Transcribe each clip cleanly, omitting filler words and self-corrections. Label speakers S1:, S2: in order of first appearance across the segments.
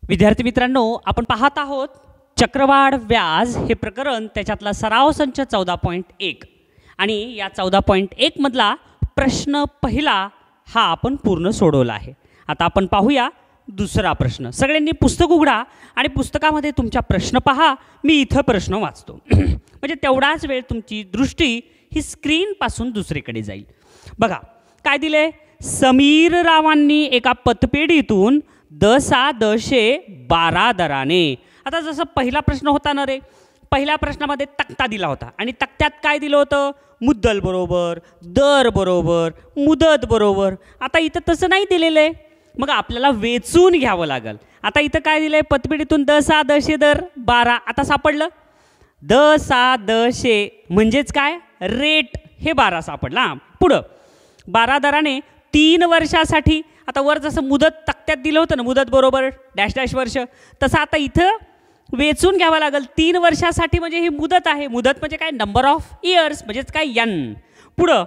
S1: विद्यार्थी मित्रांनो, आपण पाहत आहोत चक्रवाढ व्याज हे प्रकरण, त्याच्यातला सराव संच 14.1 आणि या 14.1 मधला प्रश्न पहिला हा आपण पूर्ण सोडवला आहे. आता आपण पाहूया दुसरा प्रश्न. सगळ्यांनी पुस्तक उघडा आणि पुस्तकामध्ये तुमचा प्रश्न पहा. मी इथं प्रश्न वाचतो म्हणजे तेवढाच वेळ तुमची दृष्टी ही स्क्रीन पासून दुसरीकडे जाईल. बघा काय दिले. समीर रावांनी एका पतपेढीतून 10/10/12 दराने. आता जसं पहिला प्रश्न होता ना रे, पहिल्या प्रश्नामध्ये तक्ता दिला होता आणि तक्त्यात काय दिलं होतं, मुद्दल बरोबर, दर बरोबर, मुदत बरोबर. आता इथं तसं नाही दिलेलं आहे, मग आपल्याला वेचून घ्यावं लागेल. आता इथं काय दिलं आहे, पतपेढीतून 10/10/12. आता सापडलं 10/10 म्हणजेच काय, रेट हे 12 सापडला. पुढं 12 दराने 3 वर्षासाठी. आता वर जसं मुदत तक्त्यात दिलं होतं ना, मुदत बरोबर डॅश डॅश वर्ष, तसं आता इथं वेचून घ्यावं लागेल. 3 वर्षासाठी म्हणजे ही मुदत आहे. मुदत म्हणजे काय, नंबर ऑफ इयर्स म्हणजेच काय, यन. पुढं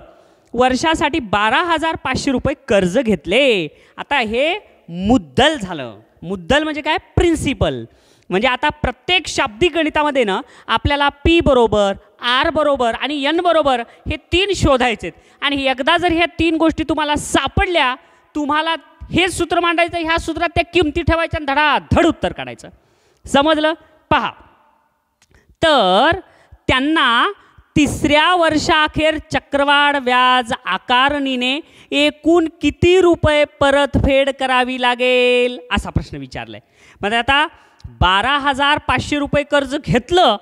S1: वर्षासाठी 12,500 रुपये कर्ज घेतले. आता हे मुद्दल झालं. मुद्दल म्हणजे काय, प्रिन्सिपल. म्हणजे आता प्रत्येक शाब्दिक गणितामध्ये ना आपल्याला पी बरोबर, आर बरोबर आणि एन बरोबर हे 3 शोधायचे. आणि एकदा जर ह्या 3 गोष्टी तुम्हाला सापडल्या, तुम्हाला हे सूत्र मांडायचं, ह्या सूत्रात त्या किमती ठेवायच्या आणि धडाधड उत्तर काढायचं. समजलं. पहा, तर त्यांना 3ऱ्या वर्षाअखेर चक्रवाढ व्याज आकारणीने एकूण किती रुपये परतफेड करावी लागेल असा प्रश्न विचारलाय. म्हणजे आता 12,500 रुपये कर्ज घेतलं,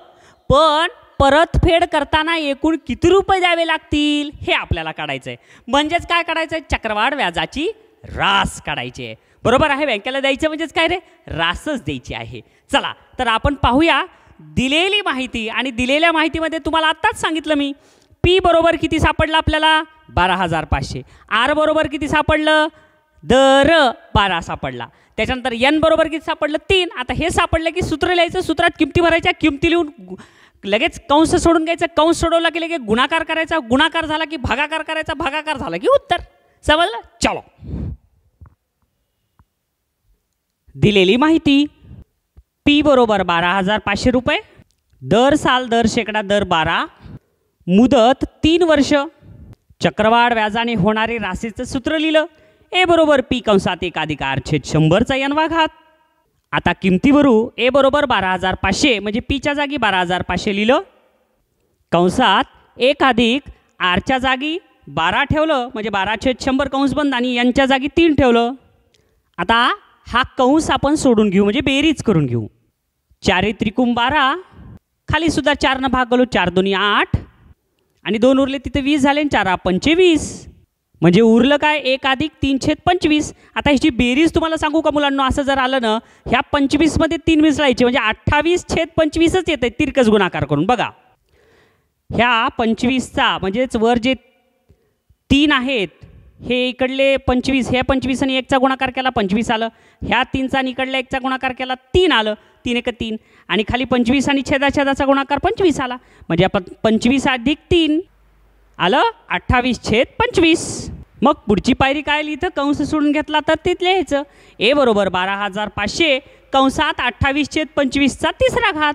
S1: पण परतफेड करताना एकूण किती रुपये द्यावे लागतील हे आपल्याला काढायचं आहे. म्हणजेच काय काढायचं आहे, चक्रवाढ व्याजाची रास काढायची आहे. बरोबर आहे. बँकेला द्यायचं म्हणजेच काय रे, रासच द्यायची आहे. चला तर आपण पाहूया दिलेली माहिती. आणि दिलेल्या माहितीमध्ये तुम्हाला आत्ताच सांगितलं मी, पी बरोबर किती सापडलं आपल्याला, 12,500. आर बरोबर किती सापडलं, दर 12 सापडला. त्याच्यानंतर एन बरोबर किती सापडलं, 3. आता हे सापडलं की सूत्र लिहायचं, सूत्रात किमती भरायच्या, किमती लिहून लगेच कंस सोडून घ्यायचं, कंस सोडवला की लगेच गुणाकार करायचा, गुणाकार झाला की भागाकार करायचा, भागाकार झाला की उत्तर. समजलं. चलो, दिलेली माहिती, पी बरोबर 12,500 रुपये, दर साल, दर शेकडा, दर 12, मुदत 3 वर्ष, चक्रवाढ व्याजाने होणारे राशीचं सूत्र लिहिलं. ए बरोबर पी कंसात 1 + r/100चा n वा घात. आता किमती भरू. ए बरोबर 12,500 म्हणजे पीच्या जागी 12,500 लिहिलं, कंसात 1 + r च्या जागी 12 ठेवलं म्हणजे 12/100 कंस बंद, आणि यांच्या जागी 3 ठेवलं. आता हा कंस आपण सोडून घेऊ म्हणजे बेरीज करून घेऊ. 4 त्रिकोण 12, खाली सुद्धा 4 भाग घालू, 4 2 8 आणि 2 उरले तिथे 20 झाले, 4 25 म्हणजे उरलं काय, 1 + 3/25. आता ह्याची बेरीज तुम्हाला सांगू का मुलांना, असं जर आलं ना, ह्या 25 मध्ये 3 मिसळायचे म्हणजे 28/25च येते तिरकस गुणाकार करून. बघा ह्या 25चा म्हणजेच वर जे 3 आहेत हे इकडले 25, ह्या 25 आणि 1चा गुणाकार केला 25 आलं, ह्या 3चा आणि इकडल्या 1चा गुणाकार केला 3 आलं, 3 × 3, आणि खाली 25 आणि छेदाचा गुणाकार 25 आला. म्हणजे आपण 25 + 3 आलं 28/25. मग पुढची पायरी काय लिहितं, कंस सोडून घेतला तर ते लिहायचं. ए बरोबर 12,500 कंसात 28/25चा 3रा घात.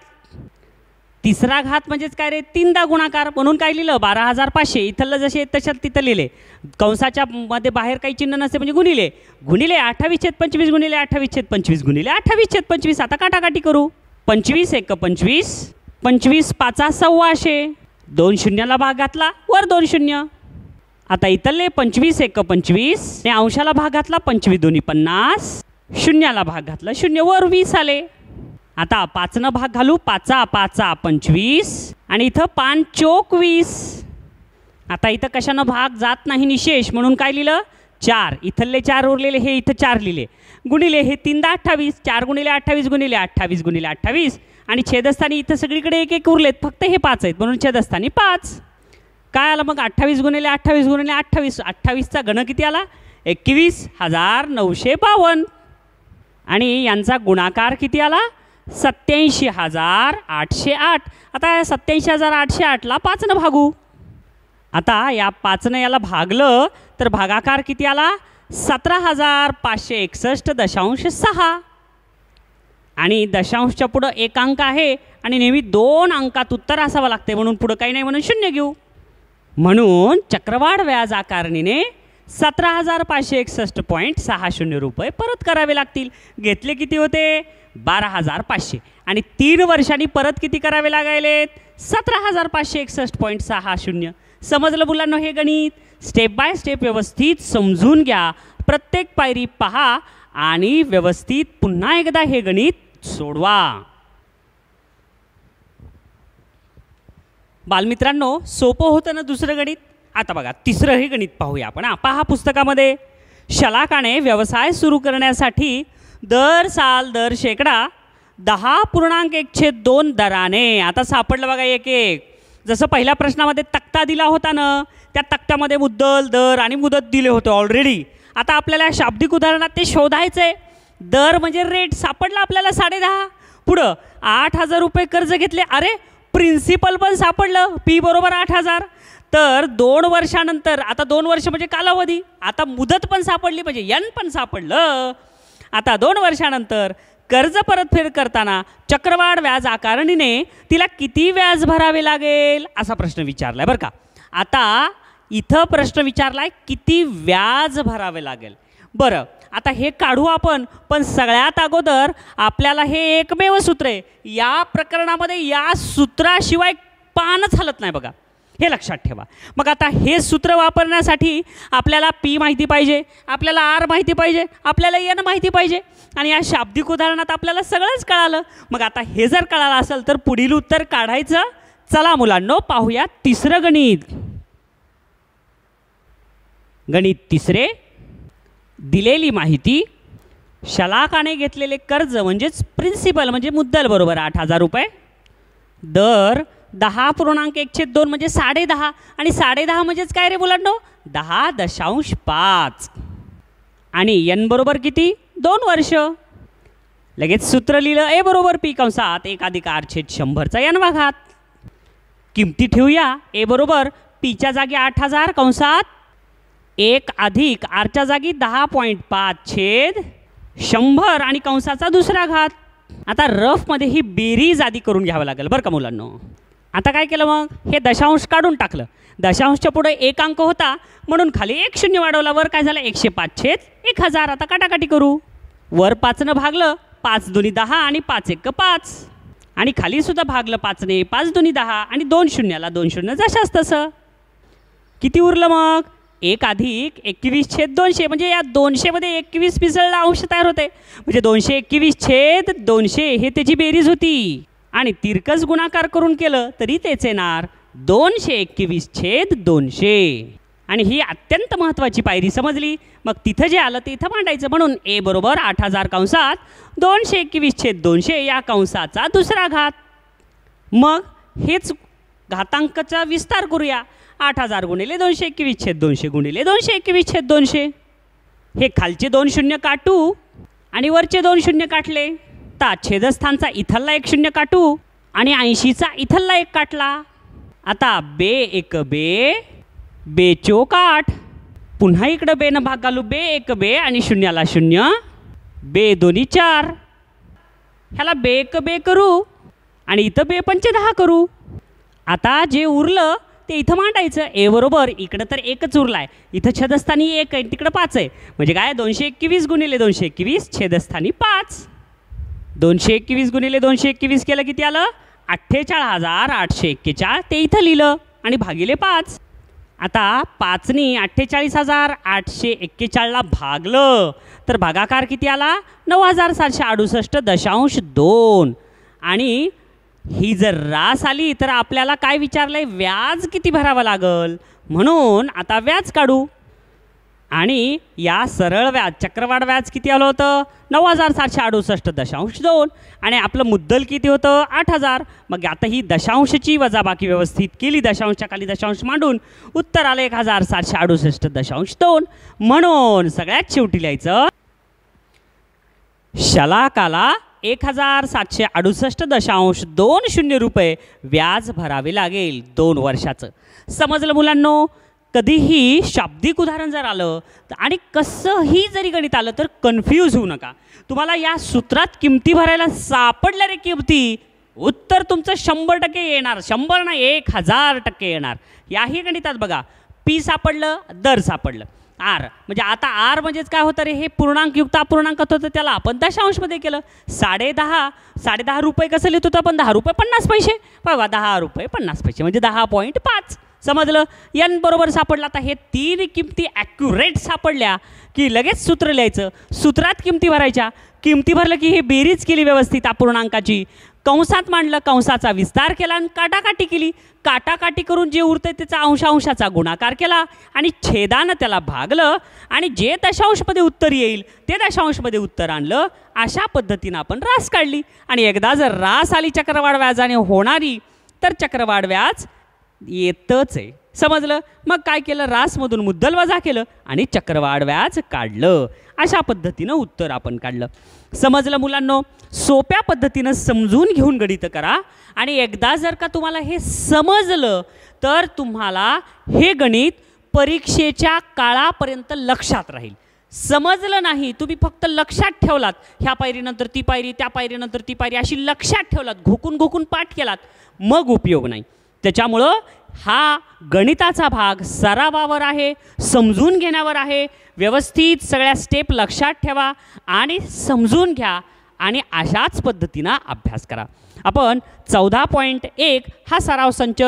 S1: 3रा घात म्हणजेच काय रे, 3दा गुणाकार, म्हणून काय लिहिलं 12,500. इथलं जसे तशात तिथं लिहिले, कंसाच्या मध्ये बाहेर काही चिन्ह नसते म्हणजे गुणिले. गुणिले 28/25 गुणिले 28/25 गुणिले 28/25. आता काटाकाटी करू. 25 × 1 = 25, 25 × 5 = 1,600. 2 शून्याला भाग घातला, वर 2 शून्य. आता इथले 25 × 1 = 25 आणि अंशाला भाग घातला, 25 × 2 = 50, शून्याला भाग घातला, 0 वर 20 आले. आता 5 न भाग घालू, 5 × 5 = 25 आणि इथं 5 चोक 20. आता इथं कशानं भाग जात नाही निशेष, म्हणून काय लिहिलं 4. इथले 4 उरलेले हे इथं 4 लिहिले, गुणिले हे 3दा 28, 4 × 28 गुणिले 28 गुणिले 28, आणि छेदस्थानी इथं सगळीकडे 1 1 उरलेत, फक्त हे 5 आहेत म्हणून छेदस्थानी 5. काय आलं मग 28 गुणिले 28 गुणिले 28, 28चा घन किती आला, 21,952. आणि यांचा गुणाकार किती आला, 87,808. आता 87,808ला 5 न भागू. आता या 5 न याला भागलं तर भागाकार किती आला, 17,561.6. आणि दशांशच्या पुढं एक अंक आहे आणि नेहमी 2 अंकात उत्तर असावं लागते, म्हणून पुढं काही नाही म्हणून 0 घेऊ. म्हणून चक्रवाढ व्याज आकारणीने 17,561.60 रुपये परत करावे लागतील. घेतले किती होते? 12,500 आणि 3 वर्षांनी परत किती करावे लागायलेत? 17,561.60. समजलं मुलांना हे गणित? स्टेप बाय स्टेप व्यवस्थित समजून घ्या, प्रत्येक पायरी पहा आणि व्यवस्थित पुन्हा एकदा हे गणित सोडवा. बालमित्रांनो, सोपं होतं ना दुसरं गणित? आता बघा तिसरं हे गणित पाहूया आपण. पहा पुस्तकामध्ये, शलाकाने व्यवसाय सुरू करण्यासाठी दर साल दर शेकडा 10.1/2 दराने. आता सापडलं बघा एक एक. जसं पहिल्या प्रश्नामध्ये तक्ता दिला होता ना, त्या तक्त्यामध्ये मुद्दल दर आणि मुदत दिले होते ऑलरेडी. आता आपल्याला शाब्दिक उदाहरणात ते शोधायचंय. दर म्हणजे रेट सापडला आपल्याला 10.5. पुढं 8,000 रुपये कर्ज घेतले. अरे प्रिन्सिपल पण सापडलं, P बरोबर 8,000. तर 2 वर्षानंतर, आता 2 वर्ष म्हणजे कालावधी, आता मुदत पण सापडली म्हणजे N पण सापडलं. आता 2 वर्षानंतर कर्ज परतफेड करताना चक्रवाढ व्याज आकारणीने तिला किती व्याज भरावे लागेल असा प्रश्न विचारलाय बरं का. आता इथं प्रश्न विचारलाय किती व्याज भरावे लागेल. बरं, आता हे काढू आपण, पण सगळ्यात अगोदर आपल्याला हे एकमेव सूत्र आहे. या प्रकरणामध्ये या सूत्राशिवाय पानच हलत नाही बघा, हे लक्षात ठेवा. मग आता हे सूत्र वापरण्यासाठी आपल्याला P माहिती पाहिजे, आपल्याला R माहिती पाहिजे, आपल्याला N माहिती पाहिजे आणि या शाब्दिक उदाहरणात आपल्याला सगळंच कळालं. मग आता हे जर कळालं असेल तर पुढील उत्तर काढायचं. चला मुलांनो पाहूया तिसरं गणित. गणित तिसरे, दिलेली माहिती, शलाकाने घेतलेले कर्ज म्हणजेच प्रिन्सिपल म्हणजे मुद्दल बरोबर 8,000 रुपये, दर 10.1/2 म्हणजे 10.5 आणि 10.5 म्हणजेच काय रे मुलांनो? 10.5 आणि N बरोबर किती? 2 वर्ष. लगेच सूत्र लिहिलं. A बरोबर P कंसात 1 + R/100चा N घात. किमती ठेवूया. A बरोबर Pच्या जागी 8,000 कंसात 1 + R च्या जागी 10.5/100 आणि कंसाचा दुसरा घात. आता रफमध्ये ही बेरीज आधी करून घ्यावं लागेल बरं का मुलांनो. आता काय केलं मग? हे दशांश काढून टाकलं. दशांशच्या पुढे एक अंक होता म्हणून खाली 1 शून्य वाढवला. वर काय झालं? 105/1000. आता काटाकाटी करू. वर 5 भागलं, 5 दुनी 10 आणि 5 1 5 आणि खाली सुद्धा भागलं 5 ने, 5 दुनी 10 आणि 2 शून्याला 2 शून्य जशाच तसं. किती उरलं मग? 1 + 21/200 म्हणजे या 200 मध्ये 21 मिसळला अंश तयार होते म्हणजे 221/200 हे त्याची बेरीज होती. आणि तिरकस गुणाकार करून केलं तरी तेच येणार 221/200. आणि ही अत्यंत महत्त्वाची पायरी समजली. मग तिथं जे आलं ते इथं मांडायचं. म्हणून A बरोबर 8,000 कंसात 221/200 या कंसाचा दुसरा घात. मग हेच घातांकाचा विस्तार करूया. 8,000 गुणिले 221/200 गुणिले 221/200. हे खालचे 2 शून्य काटू आणि वरचे 2 शून्य काटले. आता छेदस्थानचा इथलला 1 शून्य काटू आणि 80चा इथलला 1 काटला. आता बे 1 बे, बे चोक 8. पुन्हा इकडं बेनं भाग घालू. बे 1 बे आणि शून्याला 0, बे दोन्ही 4. ह्याला बे 1 बे करू आणि इथं बे 5 10 करू. आता जे उरलं ते इथं मांडायचं. A बरोबर इकडं तर 1च उरला आहे, इथं छेदस्थानी 1 आहे, तिकडं 5 आहे म्हणजे काय? 221 गुणिले 221 छेदस्थानी 5. 221 गुणिले 221 केलं किती आलं? 48,841. ते इथं लिहिलं आणि भागिले 5. आता 5नी 48,841ला भागलं तर भागाकार किती आला? 9,768.2. आणि ही जर रास आली तर आपल्याला काय विचारलंय? व्याज किती भरावं लागल. म्हणून आता व्याज काढू. आणि या सरळ व्याज चक्रवाढ व्याज किती आलं होतं? 9,768.2 आणि आपलं मुद्दल किती होतं? 8,000. मग आता ही दशांशची वजाबाकी व्यवस्थित केली, दशांशच्या खाली दशांश मांडून उत्तर आलं 1,768.2. म्हणून सगळ्यात शेवटी लिहायचं शलाकाला 1,768.20 रुपये व्याज भरावे लागेल 2 वर्षाचं. समजलं मुलांनो? कधीही शाब्दिक उदाहरण जर आलं आणि कसंही जरी गणित आलं तर कन्फ्यूज होऊ नका. तुम्हाला या सूत्रात किमती भरायला सापडल्या रे किमती, उत्तर तुमचं 100% येणार. 100 नाही 1000% येणार. याही गणितात बघा, पी सापडलं, दर सापडलं, आर म्हणजे आता आर म्हणजेच काय होतं रे, हे पूर्णांकयुक्त अपूर्णांकात होतं, त्याला आपण दशांशमध्ये केलं. 10.5 रुपये कसं लिहित होतं आपण, 10 रुपये 50 पैसे. बघा 10 रुपये 50 पैसे म्हणजे 10.5. समजलं. एन बरोबर सापडलं. आता हे 3 किमती ॲक्युरेट सापडल्या की लगेच सूत्र लिहायचं. सूत्रात किमती भरायच्या. किमती भरलं की हे बेरीज केली व्यवस्थित अपूर्णांकाची, कंसात मांडलं, कंसाचा विस्तार केला आणि काटाकाटी केली. काटाकाटी करून जे उरतं त्याचा अंशाचा गुणाकार केला आणि छेदानं त्याला भागलं आणि जे दशांशमध्ये उत्तर येईल ते दशांशमध्ये उत्तर आणलं. अशा पद्धतीनं आपण रास काढली. आणि एकदा जर रास आली चक्रवाढ व्याजाने होणारी तर चक्रवाढ व्याज येतच आहे. समजलं. मग काय केलं, रासमधून मुद्दल वजा केलं आणि चक्रवाढ व्याज काढलं. अशा पद्धतीनं उत्तर आपण काढलं. समजलं मुलांनो. सोप्या पद्धतीनं समजून घेऊन गणित करा आणि एकदा जर का तुम्हाला हे समजलं तर तुम्हाला हे गणित परीक्षेच्या काळापर्यंत लक्षात राहील. समजलं नाही, तुम्ही फक्त लक्षात ठेवलात, ह्या पायरीनंतर ती पायरी, त्या पायरीनंतर ती पायरी अशी लक्षात ठेवलात, घोकून पाठ केलात, मग उपयोग नाही. त्याच्यामुळं हा गणिताचा भाग सरावावर आहे, समजून घेण्यावर आहे. व्यवस्थित सगळ्या स्टेप लक्षात ठेवा आणि समजून घ्या आणि अशाच पद्धतीनं अभ्यास करा. आपण 14.1 हा सराव संच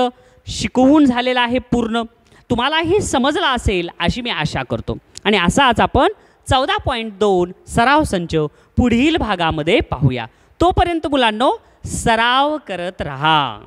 S1: शिकवून झालेला आहे पूर्ण. तुम्हालाही समजला असेल अशी मी आशा करतो. आणि असाच आपण 14.2 सराव संच पुढील भागामध्ये पाहूया. तोपर्यंत मुलांनो सराव करत राहा.